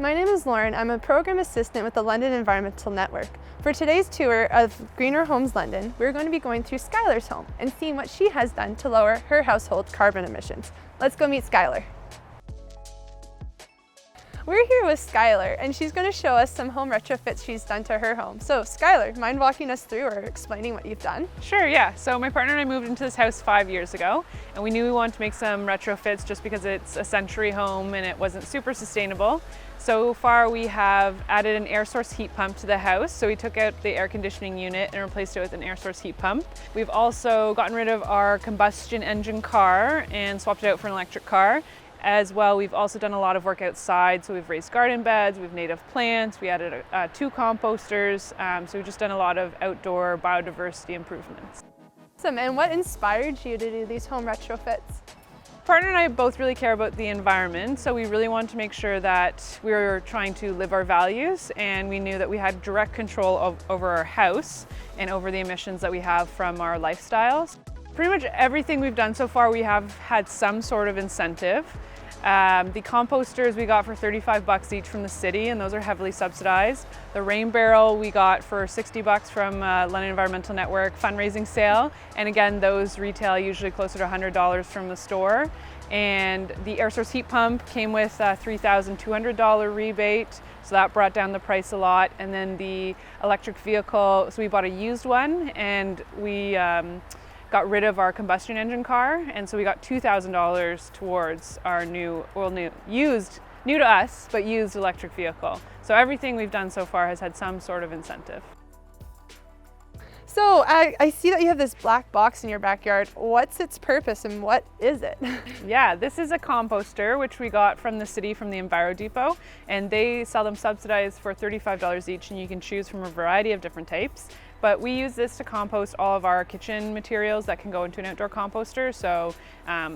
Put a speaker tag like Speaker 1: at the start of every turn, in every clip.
Speaker 1: my name is Lauren. I'm a program assistant with the London Environmental Network. For today's tour of Greener Homes London, we're going to be going through Skylar's home and seeing what she has done to lower her household carbon emissions. Let's go meet Skylar. We're here with Skylar, and she's going to show us some home retrofits she's done to her home. So Skylar, mind walking us through or explaining what you've done?
Speaker 2: Sure, yeah. So my partner and I moved into this house 5 years ago, and we knew we wanted to make some retrofits just because it's a century home and it wasn't super sustainable. So far we have added an air source heat pump to the house. So we took out the air conditioning unit and replaced it with an air source heat pump. We've also gotten rid of our combustion engine car and swapped it out for an electric car. As well, we've also done a lot of work outside, so we've raised garden beds, we've native plants, we added 2 composters, so we've just done a lot of outdoor biodiversity improvements.
Speaker 1: Awesome, and what inspired you to do these home retrofits?
Speaker 2: Partner and I both really care about the environment, so we really wanted to make sure that we were trying to live our values, and we knew that we had direct control over our house and over the emissions that we have from our lifestyles. Pretty much everything we've done so far, we have had some sort of incentive. The composters we got for $35 each from the city, and those are heavily subsidized. The rain barrel we got for $60 from London Environmental Network fundraising sale, and again those retail usually closer to $100 from the store. And the air source heat pump came with a $3,200 rebate, so that brought down the price a lot. And then the electric vehicle, so we bought a used one, and we got rid of our combustion engine car, and so we got $2,000 towards our new to us, but used electric vehicle. So everything we've done so far has had some sort of incentive.
Speaker 1: So I see that you have this black box in your backyard. What's its purpose and what is it?
Speaker 2: Yeah, this is a composter which we got from the city, from the Enviro Depot, and they sell them subsidized for $35 each, and you can choose from a variety of different types. But we use this to compost all of our kitchen materials that can go into an outdoor composter. So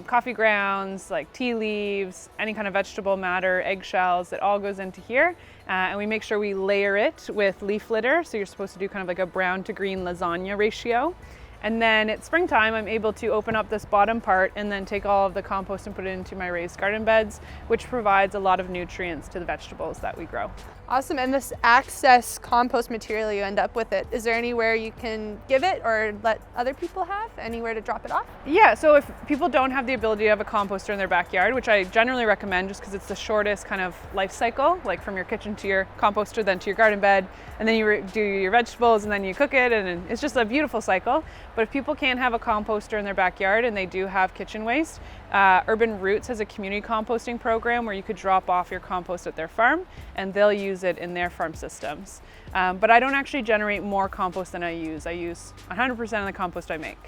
Speaker 2: coffee grounds, like tea leaves, any kind of vegetable matter, eggshells, it all goes into here. And we make sure we layer it with leaf litter. So you're supposed to do kind of like a brown to green lasagna ratio. And then at springtime, I'm able to open up this bottom part and then take all of the compost and put it into my raised garden beds, which provides a lot of nutrients to the vegetables that we grow.
Speaker 1: Awesome, and this excess compost material you end up with it, is there anywhere you can give it or let other people have? Anywhere to drop it off?
Speaker 2: Yeah, so if people don't have the ability to have a composter in their backyard, which I generally recommend just because it's the shortest kind of life cycle, like from your kitchen to your composter, then to your garden bed, and then you do your vegetables and then you cook it, and it's just a beautiful cycle. But if people can't have a composter in their backyard and they do have kitchen waste, Urban Roots has a community composting program where you could drop off your compost at their farm and they'll use it in their farm systems. But I don't actually generate more compost than I use. I use 100% of the compost I make.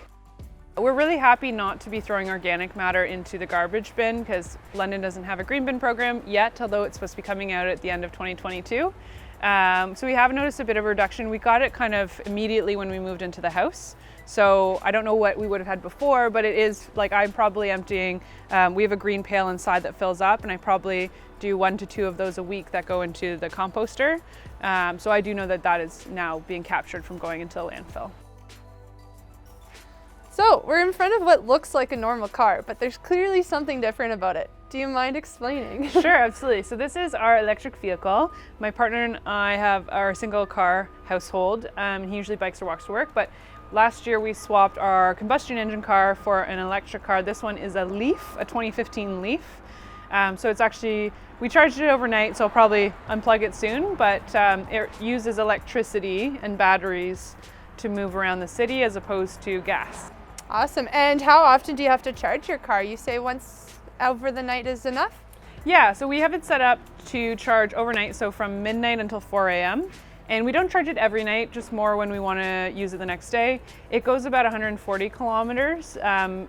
Speaker 2: We're really happy not to be throwing organic matter into the garbage bin because London doesn't have a green bin program yet, although it's supposed to be coming out at the end of 2022. So we have noticed a bit of a reduction. We got it kind of immediately when we moved into the house. So I don't know what we would have had before, but it is like I'm probably emptying, we have a green pail inside that fills up, and I probably do 1 to 2 of those a week that go into the composter. So I do know that that is now being captured from going into the landfill.
Speaker 1: So we're in front of what looks like a normal car, but there's clearly something different about it. Do you mind explaining?
Speaker 2: Sure, absolutely. So this is our electric vehicle. My partner and I have our single car household. He usually bikes or walks to work, but last year we swapped our combustion engine car for an electric car. This one is a Leaf, a 2015 Leaf. So it's actually, we charged it overnight, so I'll probably unplug it soon, but it uses electricity and batteries to move around the city as opposed to gas.
Speaker 1: Awesome. And how often do you have to charge your car? You say once over the night is enough?
Speaker 2: Yeah, so we have it set up to charge overnight, so from midnight until 4 a.m. And we don't charge it every night, just more when we want to use it the next day. It goes about 140 kilometers.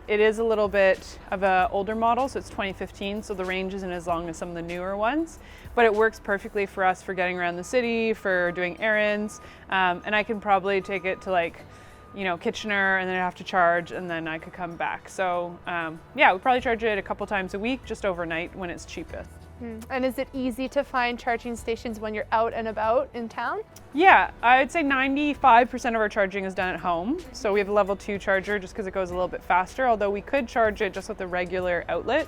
Speaker 2: It is a little bit of an older model, so it's 2015, so the range isn't as long as some of the newer ones. But it works perfectly for us for getting around the city, for doing errands. And I can probably take it to Kitchener, and then I have to charge, and then I could come back. So yeah, we probably charge it a couple times a week, just overnight when it's cheapest.
Speaker 1: And is it easy to find charging stations when you're out and about in town?
Speaker 2: Yeah, I'd say 95% of our charging is done at home. So we have a level 2 charger just because it goes a little bit faster, although we could charge it just with a regular outlet.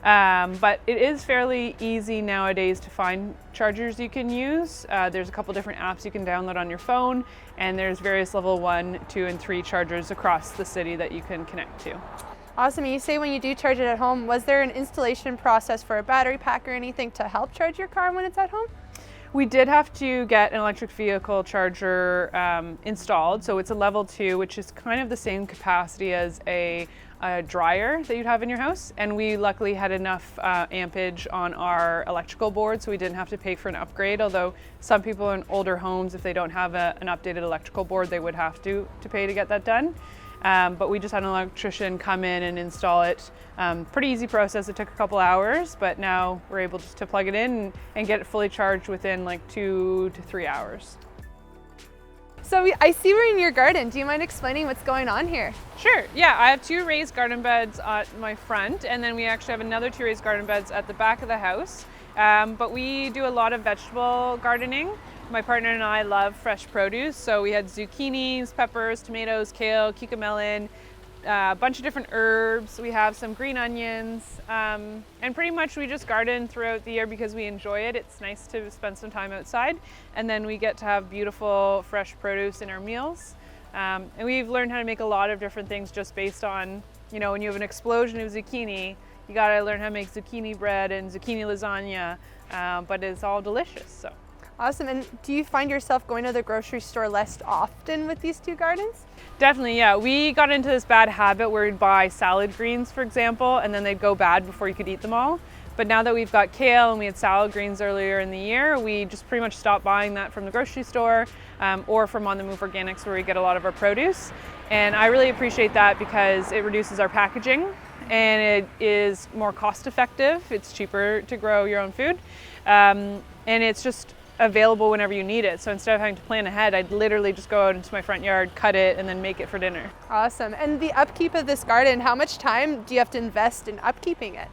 Speaker 2: But it is fairly easy nowadays to find chargers you can use. There's a couple different apps you can download on your phone, and there's various level 1, 2, and 3 chargers across the city that you can connect to.
Speaker 1: Awesome. You say when you do charge it at home, was there an installation process for a battery pack or anything to help charge your car when it's at home?
Speaker 2: We did have to get an electric vehicle charger installed. So it's a level 2, which is kind of the same capacity as a dryer that you'd have in your house. And we luckily had enough ampage on our electrical board, so we didn't have to pay for an upgrade. Although some people in older homes, if they don't have an updated electrical board, they would have to pay to get that done. But we just had an electrician come in and install it. Pretty easy process. It took a couple hours, but now we're able just to plug it in and get it fully charged within like 2 to 3 hours.
Speaker 1: So I see we're in your garden. Do you mind explaining what's going on here?
Speaker 2: Sure. Yeah, I have 2 raised garden beds at my front, and then we actually have another 2 raised garden beds at the back of the house. But we do a lot of vegetable gardening. My partner and I love fresh produce, so we had zucchinis, peppers, tomatoes, kale, cucamelon, a bunch of different herbs. We have some green onions, and pretty much we just garden throughout the year because we enjoy it. It's nice to spend some time outside, and then we get to have beautiful fresh produce in our meals. And we've learned how to make a lot of different things just based on, you know, when you have an explosion of zucchini, you gotta learn how to make zucchini bread and zucchini lasagna, but it's all delicious. So.
Speaker 1: Awesome. And do you find yourself going to the grocery store less often with these 2 gardens?
Speaker 2: Definitely, yeah. We got into this bad habit where we'd buy salad greens, for example, and then they'd go bad before you could eat them all. But now that we've got kale and we had salad greens earlier in the year, we just pretty much stopped buying that from the grocery store or from On the Move Organics, where we get a lot of our produce. And I really appreciate that because it reduces our packaging and it is more cost effective. It's cheaper to grow your own food. And it's just available whenever you need it. So instead of having to plan ahead, I'd literally just go out into my front yard, cut it, and then make it for dinner.
Speaker 1: Awesome. And the upkeep of this garden, how much time do you have to invest in upkeeping it?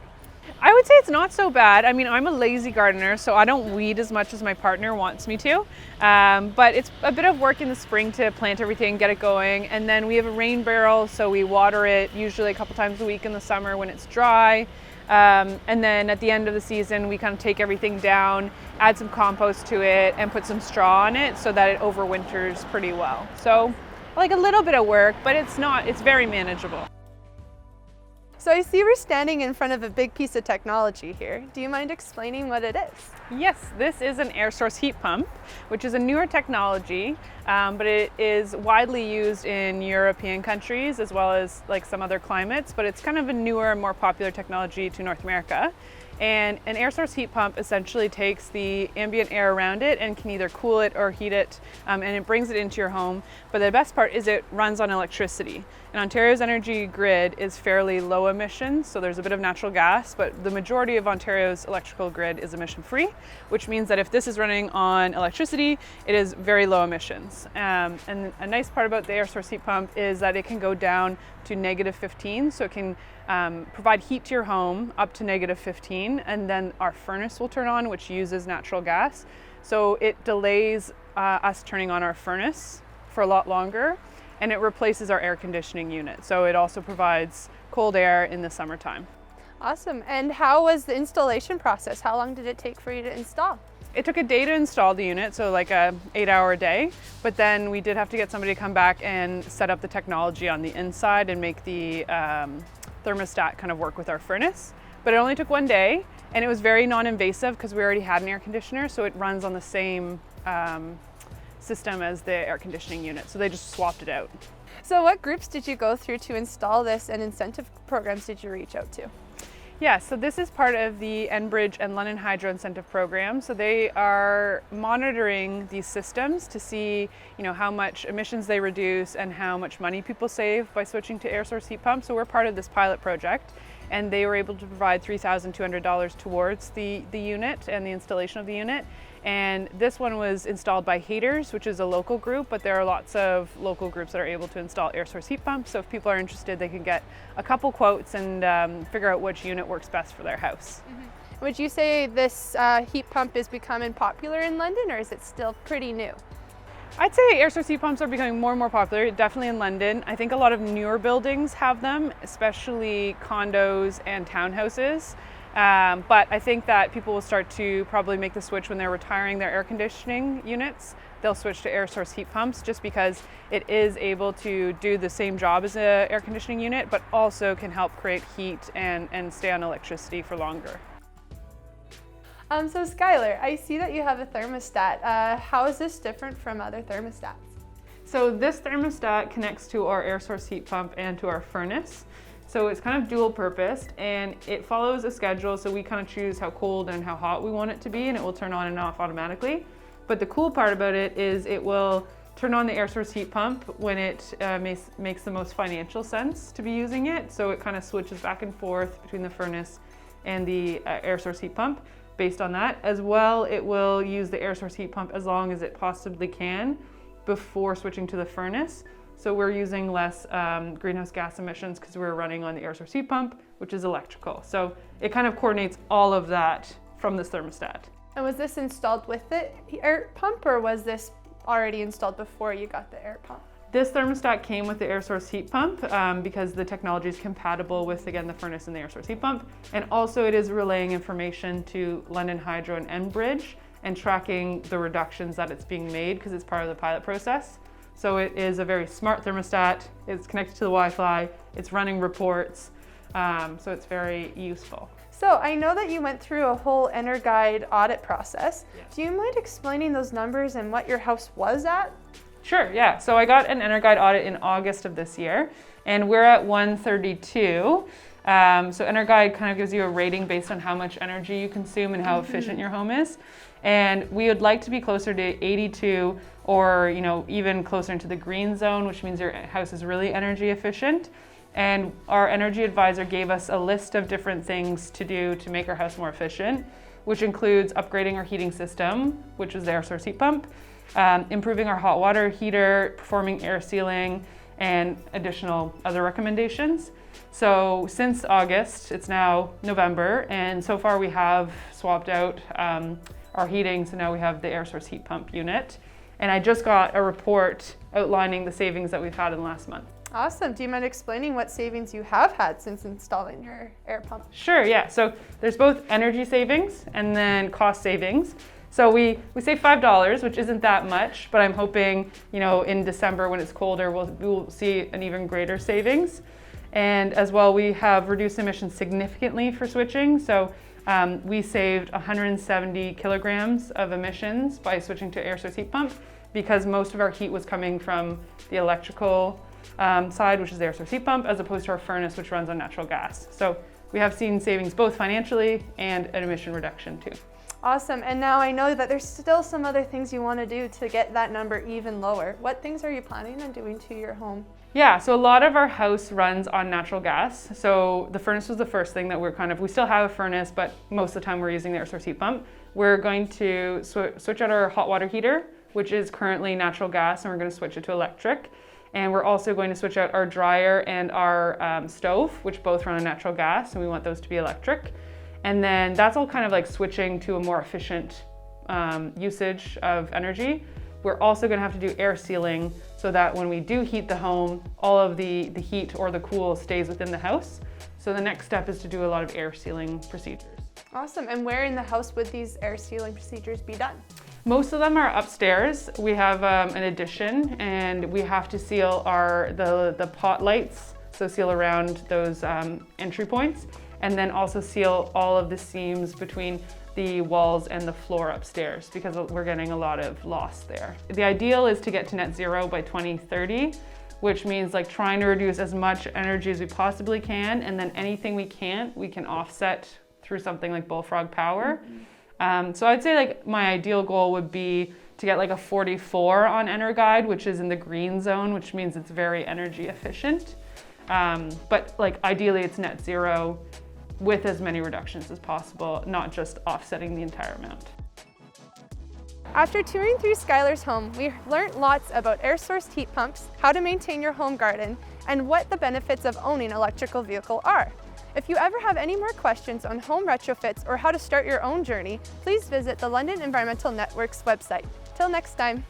Speaker 2: I would say it's not so bad. I mean, I'm a lazy gardener, so I don't weed as much as my partner wants me to. But it's a bit of work in the spring to plant everything, get it going. And then we have a rain barrel, so we water it usually a couple times a week in the summer when it's dry. And then at the end of the season, we kind of take everything down, add some compost to it, and put some straw on it so that it overwinters pretty well. So like a little bit of work, but it's very manageable.
Speaker 1: So I see we're standing in front of a big piece of technology here. Do you mind explaining what it is?
Speaker 2: Yes, this is an air source heat pump, which is a newer technology, but it is widely used in European countries as well as like some other climates, but it's kind of a newer, more popular technology to North America. And an air source heat pump essentially takes the ambient air around it and can either cool it or heat it, and it brings it into your home. But the best part is it runs on electricity. And Ontario's energy grid is fairly low emissions, so there's a bit of natural gas, but the majority of Ontario's electrical grid is emission-free, which means that if this is running on electricity, it is very low emissions. And a nice part about the air source heat pump is that it can go down to -15, so it can provide heat to your home up to -15, and then our furnace will turn on, which uses natural gas. So it delays us turning on our furnace for a lot longer, and it replaces our air conditioning unit. So it also provides cold air in the summertime.
Speaker 1: Awesome. And how was the installation process? How long did it take for you to install?
Speaker 2: It took a day to install the unit, so like a 8-hour day, but then we did have to get somebody to come back and set up the technology on the inside and make the thermostat kind of work with our furnace. But it only took 1 day, and it was very non-invasive because we already had an air conditioner, so it runs on the same system as the air conditioning unit, so they just swapped it out.
Speaker 1: So what groups did you go through to install this, and incentive programs did you reach out to?
Speaker 2: Yeah, so this is part of the Enbridge and London Hydro incentive program. So they are monitoring these systems to see, how much emissions they reduce and how much money people save by switching to air source heat pumps. So we're part of this pilot project, and they were able to provide $3,200 towards the unit and the installation of the unit. And this one was installed by Haters, which is a local group, but there are lots of local groups that are able to install air source heat pumps. So if people are interested, they can get a couple quotes and figure out which unit works best for their house.
Speaker 1: Mm-hmm. Would you say this heat pump is becoming popular in London, or is it still pretty new?
Speaker 2: I'd say air source heat pumps are becoming more and more popular, definitely in London. I think a lot of newer buildings have them, especially condos and townhouses. But I think that people will start to probably make the switch when they're retiring their air conditioning units. They'll switch to air source heat pumps just because it is able to do the same job as an air conditioning unit, but also can help create heat and stay on electricity for longer.
Speaker 1: So Skylar, I see that you have a thermostat. How is this different from other thermostats?
Speaker 2: So this thermostat connects to our air source heat pump and to our furnace. So it's kind of dual purposed and it follows a schedule. So we kind of choose how cold and how hot we want it to be, and it will turn on and off automatically. But the cool part about it is it will turn on the air source heat pump when it makes the most financial sense to be using it. So it kind of switches back and forth between the furnace and the air source heat pump. Based on that, as well, it will use the air source heat pump as long as it possibly can before switching to the furnace. So we're using less greenhouse gas emissions because we're running on the air source heat pump, which is electrical. So it kind of coordinates all of that from this thermostat.
Speaker 1: And was this installed with the air pump, or was this already installed before you got the air pump?
Speaker 2: This thermostat came with the air source heat pump because the technology is compatible with, again, the furnace and the air source heat pump. And also it is relaying information to London Hydro and Enbridge and tracking the reductions that it's being made because it's part of the pilot process. So it is a very smart thermostat. It's connected to the Wi-Fi. It's running reports. So it's very useful.
Speaker 1: So I know that you went through a whole EnerGuide audit process.
Speaker 2: Yes.
Speaker 1: Do you mind explaining those numbers and what your house was at?
Speaker 2: Sure, yeah. So I got an EnerGuide audit in August of this year, and we're at 132. So EnerGuide kind of gives you a rating based on how much energy you consume and how efficient your home is. And we would like to be closer to 82 or even closer into the green zone, which means your house is really energy efficient. And our energy advisor gave us a list of different things to do to make our house more efficient, which includes upgrading our heating system, which is the air source heat pump, improving our hot water heater, performing air sealing, and additional other recommendations. So since August, it's now November, and so far we have swapped out our heating, so now we have the air source heat pump unit. And I just got a report outlining the savings that we've had in the last month.
Speaker 1: Awesome. Do you mind explaining what savings you have had since installing your air pump?
Speaker 2: Sure, yeah. So there's both energy savings and then cost savings. So we save $5, which isn't that much, but I'm hoping, in December when it's colder, we'll see an even greater savings. And as well, we have reduced emissions significantly for switching. So we saved 170 kilograms of emissions by switching to air source heat pump because most of our heat was coming from the electrical side, which is the air source heat pump, as opposed to our furnace, which runs on natural gas. So we have seen savings both financially and an emission reduction too.
Speaker 1: Awesome. And now I know that there's still some other things you want to do to get that number even lower. What things are you planning on doing to your home?
Speaker 2: Yeah, so a lot of our house runs on natural gas. So the furnace was the first thing that we still have a furnace, but most of the time we're using the air source heat pump. We're going to switch out our hot water heater, which is currently natural gas, and we're going to switch it to electric. And we're also going to switch out our dryer and our stove, which both run on natural gas, and we want those to be electric. And then that's all kind of like switching to a more efficient usage of energy. We're also gonna have to do air sealing so that when we do heat the home, all of the heat or the cool stays within the house. So the next step is to do a lot of air sealing procedures.
Speaker 1: Awesome. And where in the house would these air sealing procedures be done?
Speaker 2: Most of them are upstairs. We have an addition, and we have to seal the pot lights, so seal around those entry points, and then also seal all of the seams between the walls and the floor upstairs because we're getting a lot of loss there. The ideal is to get to net zero by 2030, which means like trying to reduce as much energy as we possibly can, and then anything we can't, we can offset through something like bullfrog power. So I'd say like my ideal goal would be to get like a 44 on EnerGuide, which is in the green zone, which means it's very energy efficient. But like ideally it's net zero with as many reductions as possible, not just offsetting the entire amount.
Speaker 1: After touring through Skylar's home, we learned lots about air-sourced heat pumps, how to maintain your home garden, and what the benefits of owning an electrical vehicle are. If you ever have any more questions on home retrofits or how to start your own journey, please visit the London Environmental Network's website. Till next time.